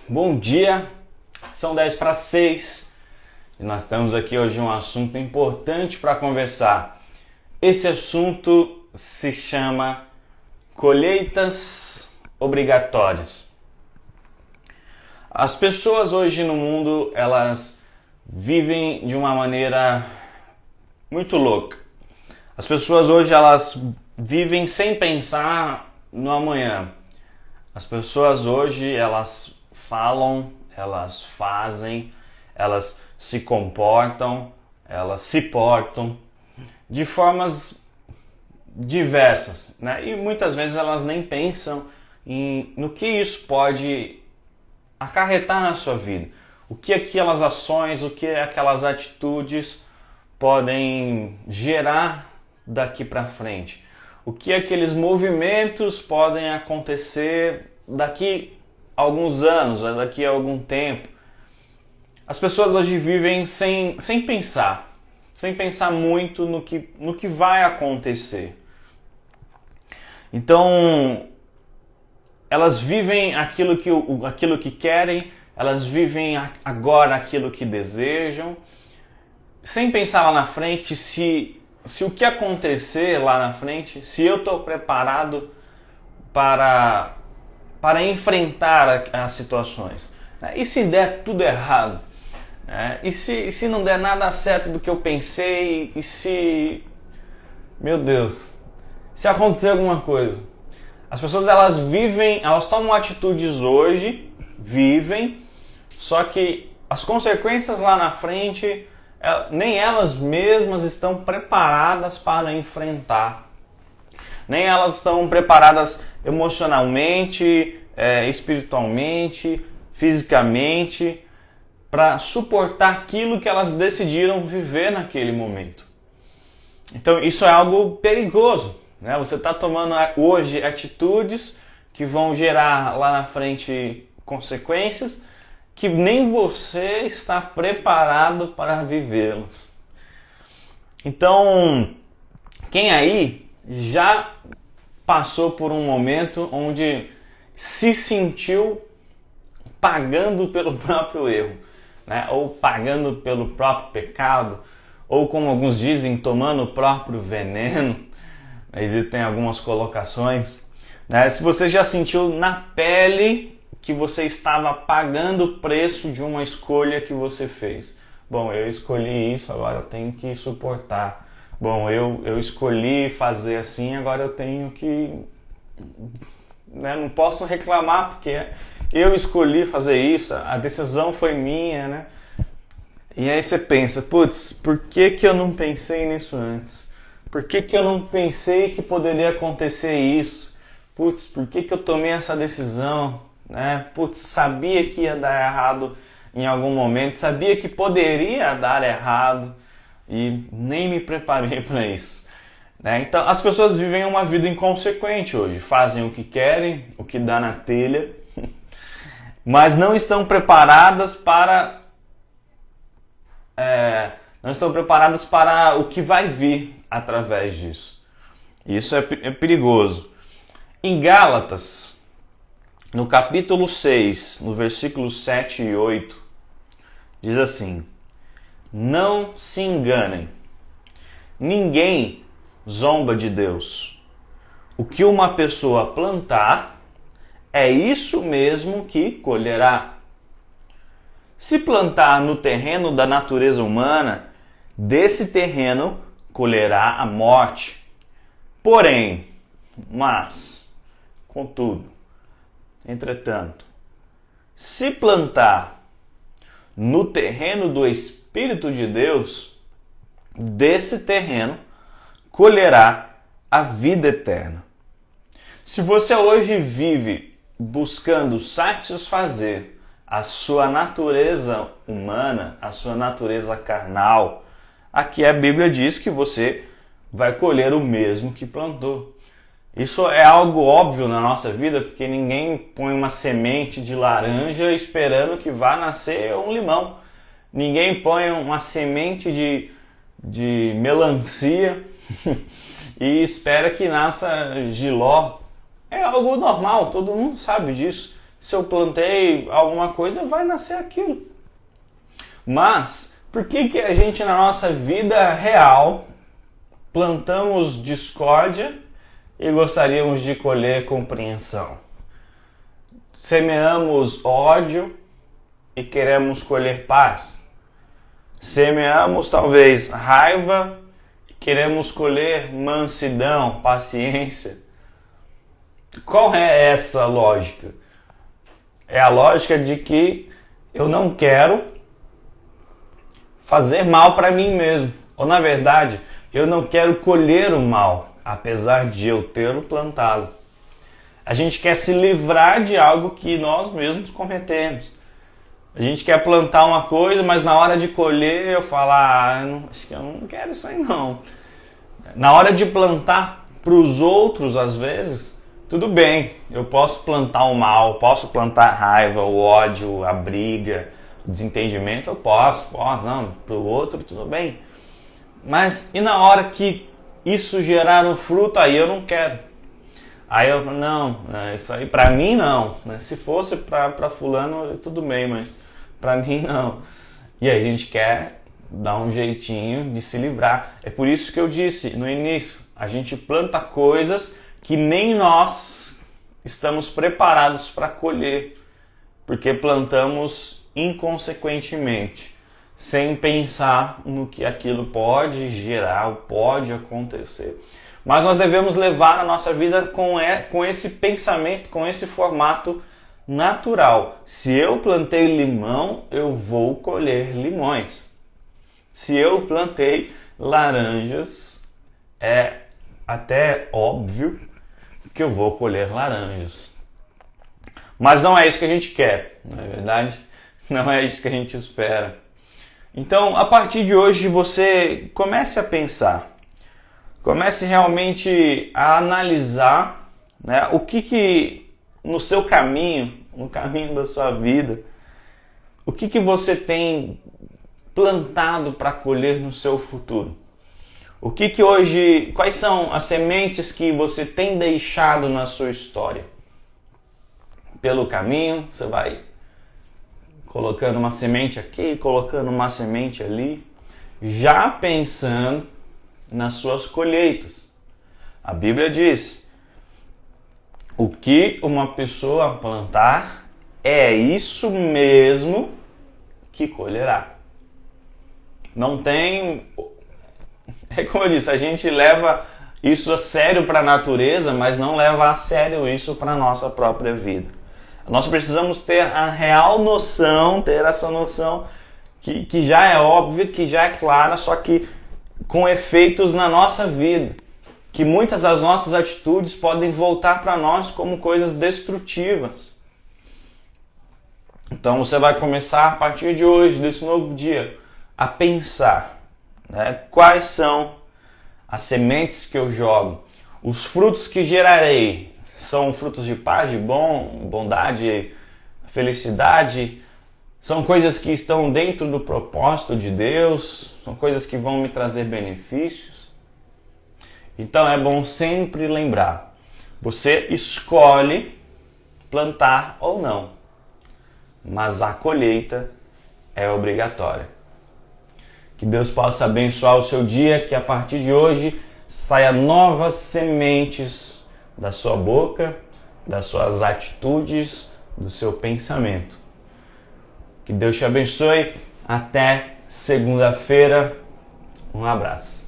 Bom dia, são 10 para 6 e nós estamos aqui hoje um assunto importante para conversar. Esse assunto se chama colheitas obrigatórias. As pessoas hoje no mundo, elas vivem de uma maneira muito louca. As pessoas hoje, elas vivem sem pensar no amanhã. As pessoas hoje, elas falam, elas fazem, elas se comportam, elas se portam de formas diversas, né? E muitas vezes elas nem pensam no que isso pode acarretar na sua vida. O que aquelas ações, o que aquelas atitudes podem gerar daqui para frente. O que aqueles movimentos podem acontecer daqui a alguns anos, daqui a algum tempo. As pessoas hoje vivem sem pensar muito no que vai acontecer. Então, elas vivem aquilo que querem, elas vivem agora aquilo que desejam, sem pensar lá na frente se o que acontecer lá na frente, se eu estou preparado para enfrentar as situações. E se der tudo errado? E se não der nada certo do que eu pensei? E se... Meu Deus, se acontecer alguma coisa? As pessoas, elas tomam atitudes hoje, só que as consequências lá na frente, nem elas mesmas estão preparadas para enfrentar. Nem elas estão preparadas emocionalmente, espiritualmente, fisicamente, para suportar aquilo que elas decidiram viver naquele momento. Então isso é algo perigoso, né? Você está tomando hoje atitudes que vão gerar lá na frente consequências que nem você está preparado para vivê-las. Então, quem aí já passou por um momento onde se sentiu pagando pelo próprio erro, né? Ou pagando pelo próprio pecado, ou como alguns dizem, tomando o próprio veneno. Existem algumas colocações, né? Se você já sentiu na pele que você estava pagando o preço de uma escolha que você fez. Bom, eu escolhi isso, agora eu tenho que suportar. Bom, eu escolhi fazer assim, agora eu tenho que... né? Não posso reclamar porque eu escolhi fazer isso, a decisão foi minha, né? E aí você pensa, putz, por que eu não pensei nisso antes? Por que eu não pensei que poderia acontecer isso? Putz, por que eu tomei essa decisão? Né? Putz, sabia que ia dar errado em algum momento, sabia que poderia dar errado e nem me preparei para isso, né? Então as pessoas vivem uma vida inconsequente hoje, fazem o que querem, o que dá na telha, mas não estão preparadas para o que vai vir através disso. Isso é perigoso. Em Gálatas, no capítulo 6, no versículos 7 e 8, diz assim: não se enganem, ninguém zomba de Deus. O que uma pessoa plantar, é isso mesmo que colherá. Se plantar no terreno da natureza humana, desse terreno colherá a morte. Porém, contudo, entretanto, se plantar no terreno do Espírito de Deus, desse terreno colherá a vida eterna. Se você hoje vive buscando satisfazer a sua natureza humana, a sua natureza carnal, aqui a Bíblia diz que você vai colher o mesmo que plantou. Isso é algo óbvio na nossa vida, porque ninguém põe uma semente de laranja esperando que vá nascer um limão. Ninguém põe uma semente de melancia e espera que nasça jiló. É algo normal, todo mundo sabe disso. Se eu plantei alguma coisa, vai nascer aquilo. Mas, por que a gente na nossa vida real plantamos discórdia e gostaríamos de colher compreensão? Semeamos ódio e queremos colher paz. Semeamos talvez raiva e queremos colher mansidão, paciência. Qual é essa lógica? É a lógica de que eu não quero fazer mal para mim mesmo. Ou na verdade, eu não quero colher o mal, apesar de eu tê-lo plantado. A gente quer se livrar de algo que nós mesmos cometemos. A gente quer plantar uma coisa, mas na hora de colher eu falo, acho que eu não quero isso aí não. Na hora de plantar para os outros, às vezes, tudo bem. Eu posso plantar o mal, posso plantar a raiva, o ódio, a briga, o desentendimento, eu posso. Não, para o outro tudo bem. Mas e na hora que isso gerar um fruto, aí eu não quero. Aí eu falo, não, isso aí para mim não. Se fosse para fulano, tudo bem, mas para mim não. E aí a gente quer dar um jeitinho de se livrar. É por isso que eu disse no início, a gente planta coisas que nem nós estamos preparados para colher, porque plantamos inconsequentemente, sem pensar no que aquilo pode gerar, pode acontecer. Mas nós devemos levar a nossa vida com esse pensamento, com esse formato natural. Se eu plantei limão, eu vou colher limões. Se eu plantei laranjas, é até óbvio que eu vou colher laranjas. Mas não é isso que a gente quer, não é verdade? Não é isso que a gente espera. Então, a partir de hoje, você comece a pensar. Comece realmente a analisar, né, o que no seu caminho, no caminho da sua vida, o que você tem plantado para colher no seu futuro. O que hoje, quais são as sementes que você tem deixado na sua história? Pelo caminho, você vai colocando uma semente aqui, colocando uma semente ali, já pensando nas suas colheitas. A Bíblia diz: o que uma pessoa plantar, é isso mesmo que colherá. Não tem... É como eu disse, a gente leva isso a sério para a natureza, mas não leva a sério isso para a nossa própria vida. Nós precisamos ter a real noção, ter essa noção que já é óbvia, que já é clara, só que com efeitos na nossa vida. Que muitas das nossas atitudes podem voltar para nós como coisas destrutivas. Então você vai começar a partir de hoje, desse novo dia, a pensar, né, quais são as sementes que eu jogo, os frutos que gerarei. São frutos de paz, de bondade, felicidade. São coisas que estão dentro do propósito de Deus. São coisas que vão me trazer benefícios. Então é bom sempre lembrar. Você escolhe plantar ou não. Mas a colheita é obrigatória. Que Deus possa abençoar o seu dia. Que a partir de hoje saia novas sementes da sua boca, das suas atitudes, do seu pensamento. Que Deus te abençoe. Até segunda-feira. Um abraço.